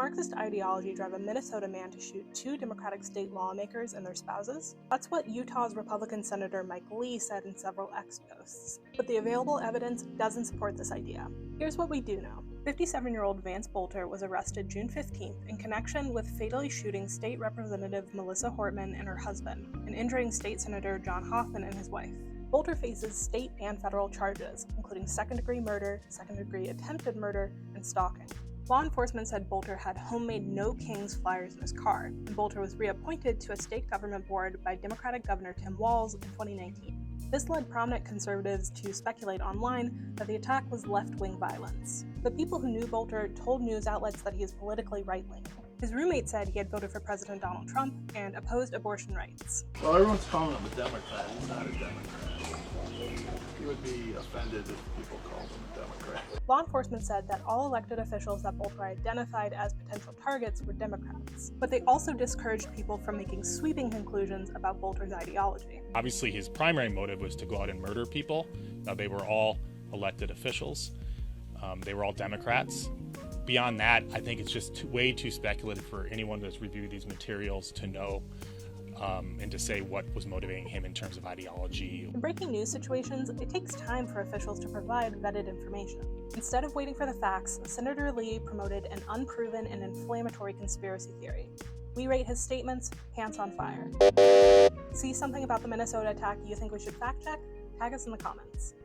Marxist ideology drive a Minnesota man to shoot two Democratic state lawmakers and their spouses? That's what Utah's Republican Senator Mike Lee said in several X posts. But the available evidence doesn't support this idea. Here's what we do know. 57-year-old Vance Boelter was arrested June 15th in connection with fatally shooting State Representative Melissa Hortman and her husband, and injuring State Senator John Hoffman and his wife. Boelter faces state and federal charges, including second-degree murder, second-degree attempted murder, and stalking. Law enforcement said Boelter had homemade No Kings flyers in his car, and Boelter was reappointed to a state government board by Democratic Governor Tim Walz in 2019. This led prominent conservatives to speculate online that the attack was left-wing violence. But people who knew Boelter told news outlets that he is politically right-wing. His roommate said he had voted for President Donald Trump and opposed abortion rights. Well, everyone's calling him a Democrat. He's not a Democrat. He would be offended if people called him a Democrat. Law enforcement said that all elected officials that Boelter identified as potential targets were Democrats, but they also discouraged people from making sweeping conclusions about Boelter's ideology. Obviously, his primary motive was to go out and murder people. They were all elected officials. They were all Democrats. Beyond that, I think it's just way too speculative for anyone that's reviewed these materials to know and to say what was motivating him in terms of ideology. In breaking news situations, it takes time for officials to provide vetted information. Instead of waiting for the facts, Senator Lee promoted an unproven and inflammatory conspiracy theory. We rate his statements pants on fire. See something about the Minnesota attack you think we should fact check? Tag us in the comments.